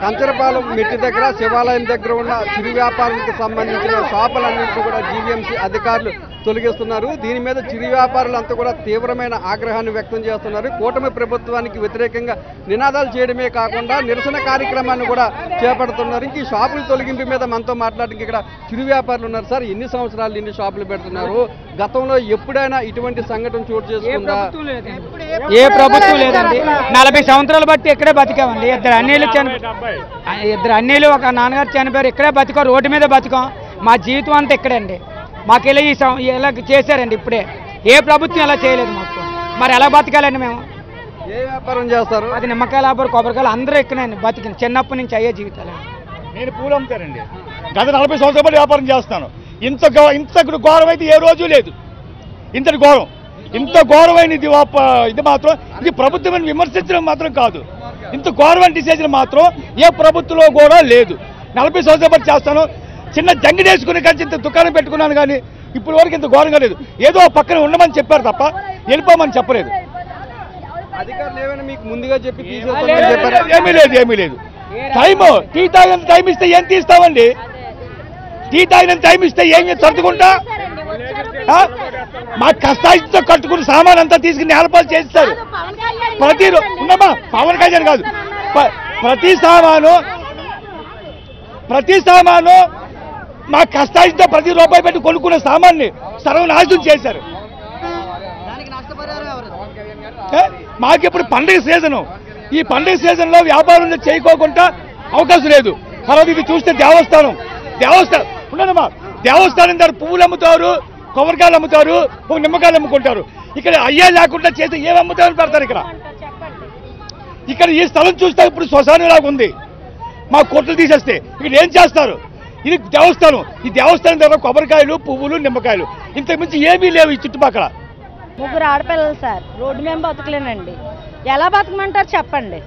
కంచరపాలెం మెట్టి దగ్గర శివాలయం దగ్గర ఉన్న చిరు వ్యాపారులకు సంబంధించిన షాపులన్నింటినీ కూడా జీవీఎంసీ అధికారులు తొలగిస్తున్నారు. దీని మీద చిరు వ్యాపారులంతా కూడా తీవ్రమైన ఆగ్రహాన్ని వ్యక్తం చేస్తున్నారు. కూటమి ప్రభుత్వానికి వ్యతిరేకంగా నినాదాలు చేయడమే కాకుండా నిరసన కార్యక్రమాన్ని కూడా చేపడుతున్నారు. ఇంక ఈ షాపుల తొలగింపు మీద మనతో మాట్లాడడానికి ఇక్కడ చిరు వ్యాపారులు ఉన్నారు. సార్, ఎన్ని సంవత్సరాలు ఇన్ని షాపులు పెడుతున్నారు? గతంలో ఎప్పుడైనా ఇటువంటి సంఘటన చోటు చేసుకుందా? ఏ ప్రభుత్వం లేదండి. 40 సంవత్సరాలు బట్టి ఇక్కడే బతికామండి. ఇద్దరు అన్నీలు ఒక నాన్నగారు చనిపోయారు. ఇక్కడే బతికాం, రోడ్డు మీద బతికాం. మా జీవితం అంతా ఇక్కడే అండి. మాకు ఇలా చేశారండి. ఇప్పుడే ఏ ప్రభుత్వం ఇలా చేయలేదు మాకు. మరి ఎలా బతకాలండి మేము? ఏ వ్యాపారం చేస్తారు? అది నిమ్మకాయలు వ్యాపారం, కొబ్బరికాయలు అందరూ ఇక్కడండి బతికింది. చిన్నప్పటి నుంచి అయ్యే జీవితాలు. నేను పూలు అమ్ముతానండి. గత 40 సంవత్సరాల పాటు వ్యాపారం చేస్తాను. ఇంత ఘోరం అయితే ఏ రోజు లేదు. ఇంతటి ఘోరం, ఇంత ఘోరమైన ఇది మాత్రం ఇది ప్రభుత్వం విమర్శించడం మాత్రం కాదు. ఇంత ఘోరమైన డిసిజన్ మాత్రం ఏ ప్రభుత్వంలో కూడా లేదు. 40 సంవత్సరాల పాటు చేస్తాను. చిన్న జంగి వేసుకుని కానీ ఇంత దుకాణం పెట్టుకున్నాను, కానీ ఇప్పుడు వరకు ఇంత ఘోరంగా లేదు. ఏదో పక్కన ఉండమని చెప్పారు తప్ప వెళ్ళిపోమని చెప్పలేదు. అధికారులు ఏమైనా మీకు ముందుగా చెప్పి ఏమీ లేదు. టైము టీ తాగినంత టైం ఇస్తే ఏం తీస్తామండి? టీ తాగినంత టైం ఇస్తే ఏం సర్దుకుంటా? మా కష్టాయితో కట్టుకుని సామాన్ అంతా తీసుకుని నేలపాలు చేస్తారు. ఉండమ్మా, పవన్ కళ్యాణ్ కాదు, ప్రతి సామాను మా కష్టాయితో ప్రతి రూపాయి పెట్టి కొనుక్కున్న సామాన్ని సర్వనాశనం చేశారు. మాకిప్పుడు పండుగ సీజను. ఈ పండుగ సీజన్లో వ్యాపారం చేయకోకుండా అవకాశం లేదు. తర్వాత ఇది చూస్తే దేవస్థానం ఉండనమ్మా, దేవస్థానం దగ్గర పువ్వులు అమ్ముతారు, కొబ్బరికాయలు అమ్ముతారు, నిమ్మకాయలు అమ్ముకుంటారు. ఇక్కడ అయ్యే లేకుండా చేస్తే ఏం అమ్ముతారని పెడతారు. ఇక్కడ ఈ స్థలం చూస్తే ఇప్పుడు శ్మశానంలాగా ఉంది. మా కొట్లు తీసేస్తే ఇక్కడ ఏం చేస్తారు? ఇది దేవస్థానం. ఈ దేవస్థానం దగ్గర కొబ్బరికాయలు, పువ్వులు, నిమ్మకాయలు, ఇంతకుమించి ఏమీ లేవు ఈ చుట్టుపక్కల. 3 ఆడపిల్లలు సార్, రోడ్డు మేము బతకలేనండి. ఎలా బతకమంటారు చెప్పండి?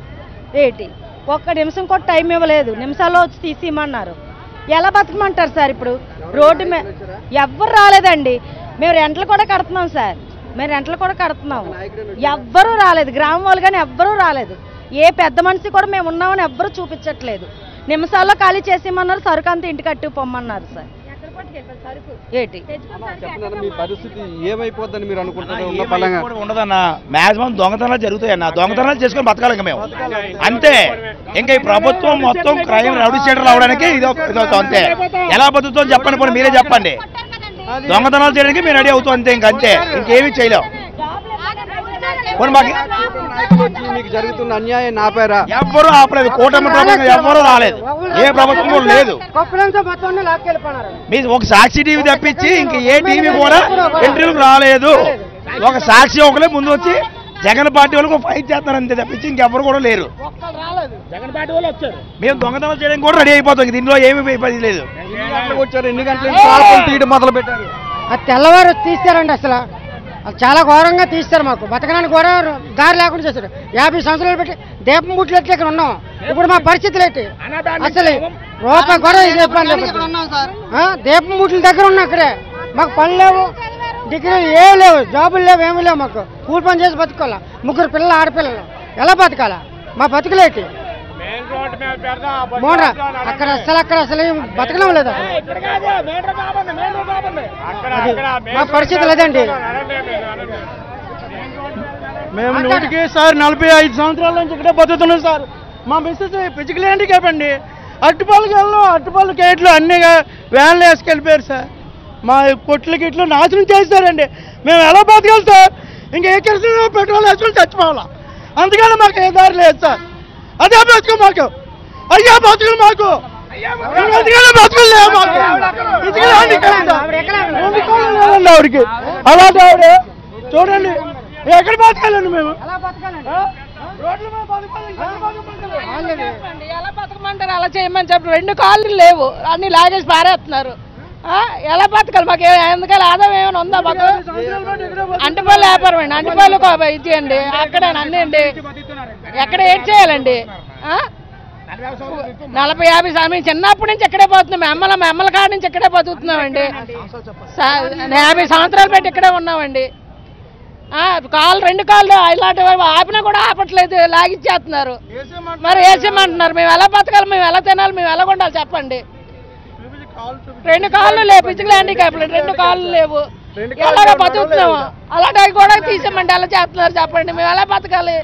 ఏంటి, ఒక్క నిమిషం కూడా టైం ఇవ్వలేదు. నిమిషాల్లో వచ్చి తీసేయమన్నారు. ఎలా బతకమంటారు సార్? ఇప్పుడు రోడ్డు మీద ఎవ్వరు రాలేదండి. మేము రెంట్లు కూడా కడుతున్నాం సార్, ఎవ్వరూ రాలేదు. గ్రామం వాళ్ళు కానీ ఎవ్వరూ రాలేదు. ఏ పెద్ద మనిషి కూడా మేము ఉన్నామని ఎవ్వరూ చూపించట్లేదు. నిమిషాల్లో ఖాళీ చేసేయమన్నారు. సరుకు అంతా ఇంటికి కట్టి పొమ్మన్నారు సార్. ఏంటి మీ పరిస్థితి ఏమైపోద్దని మీరు అనుకుంటున్నారు? ఉండదన్నా, మాక్సిమం దొంగతనాలు జరుగుతాయన్న. దొంగతనాలు చేసుకొని బతకాలి ఇంకా మేము, అంతే. ఇంకా ఈ ప్రభుత్వం మొత్తం క్రైమ్ రౌడీ షీటర్ రావడానికి ఇదవుతాం అంతే. ఎలా బతుకుతాం చెప్పండి, పోనీ మీరే చెప్పండి. దొంగతనాలు చేయడానికి మేము రెడీ అవుతాం అంతే, ఇంకంతే, ఇంకేమీ చేయలేం. మీకు జరుగుతున్న అన్యాయం ఆపారా? ఎవ్వరూ ఆపలేదు. కూటమి ప్రభుత్వం ఎవ్వరూ రాలేదు, ఏ ప్రభుత్వం లేదు. మీరు ఒక సాక్షి టీవీ తప్పించి ఇంక ఏ టీవీ కూడా ఇంటర్వ్యూకి రాలేదు. ఒక సాక్షి ఒకరే ముందు వచ్చి జగన్ పార్టీ వాళ్ళకు ఫైట్ చేస్తారు అంతే తప్పించి ఇంకెవ్వరు కూడా లేరు. మేము దొంగతనాలు చేయడానికి కూడా రెడీ అయిపోతాం. దీనిలో ఏమీ లేదు. ఎన్ని గంటలకు తీయడం మొదలు పెట్టారు? తెల్లవారు తీస్తారండి. అసలు చాలా ఘోరంగా తీస్తారు. మాకు బతకడానికి కూడా దారి లేకుండా చేశారు. 50 సంవత్సరాలు పెట్టి దీపం ముట్లెట్లు ఇక్కడ ఉన్నాం. ఇప్పుడు మా పరిస్థితులు ఏంటి? అసలు రూపాయి కూడా దీపం ముట్ల దగ్గర ఉన్నాం. ఇక్కడే మాకు పనులు లేవు, డిగ్రీలు ఏమి లేవు, జాబులు లేవు, ఏమి లేవు. మాకు కూలి పని చేసి బతుకోవాలా. 3 పిల్లలు, ఆడపిల్లలు, ఎలా బతకాలా? మా బతుకులేటి మోడ్రా అక్కడ అసలు బతకడం లేదు. మా పరిస్థితి లేదండి. మేము 100కి సార్ 45 సంవత్సరాల నుంచి ఇక్కడే బతుకుతున్నాం సార్. మా మిస్సెస్ ఫిజికల్ హ్యాండిక్యాప్ అండి. అట్టుపల్లికి వెళ్ళాం, అట్టుపల్లి గేట్లు అన్ని వ్యాన్లు వేసుకెళ్ళిపోయారు సార్. మా కొట్లు గిట్లు నాశనం చేస్తారండి. మేము ఎలా బతకాలి సార్? ఇంకా ఏ కిరసన పెట్రోల్ వేసుకొని చచ్చిపోవాలా? అందుకని మాకు ఏ దారి లేదు సార్. అదే బతుకు మాకు, అయ్యా బతుకులు మాకు, బతుకులు లేవు మాకు. ఆవిడకి అలాంటి ఆవిడ చూడండి, ఎక్కడ బతకాలండి మేము? ఎలా బతకమంటారు? అలా చేయమని చెప్పి 2 కాళ్ళు లేవు, అన్ని లాగేసి పారేస్తున్నారు. ఎలా బతకాలి? మాకు ఎందుకని ఆదాయం ఏమైనా ఉందా? మాకు అంటిపల్లి వ్యాపారం అండి, అంటిపల్లి ఇచ్చేయండి. అక్కడ అన్నీ అండి, ఎక్కడ ఏం చేయాలండి? 40-50 మేము చిన్నప్పటి నుంచి ఎక్కడే పోతున్నాం. మా అమ్మల కాడ నుంచి ఎక్కడే బతుకుతున్నామండి. 50 సంవత్సరాలు పెట్టి ఇక్కడే ఉన్నామండి. రెండు కాళ్ళు ఇలాంటి ఆపినా కూడా ఆపట్లేదు, లాగిచ్చేస్తున్నారు. మరి వేసేయమంటున్నారు. మేము ఎలా బతకాలి, మేము ఎలా తినాలి, మేము ఎలా ఉండాలి చెప్పండి. 2 కాళ్ళు లేవు, ఫిజికల్ హ్యాండిక్యాప్లు 2 కాళ్ళు లేవు, ఎలాగో బతుకుతున్నాము. అలాంటివి కూడా తీసేయమంటే ఎలా చేస్తున్నారు చెప్పండి, మేము ఎలా బతకాలి?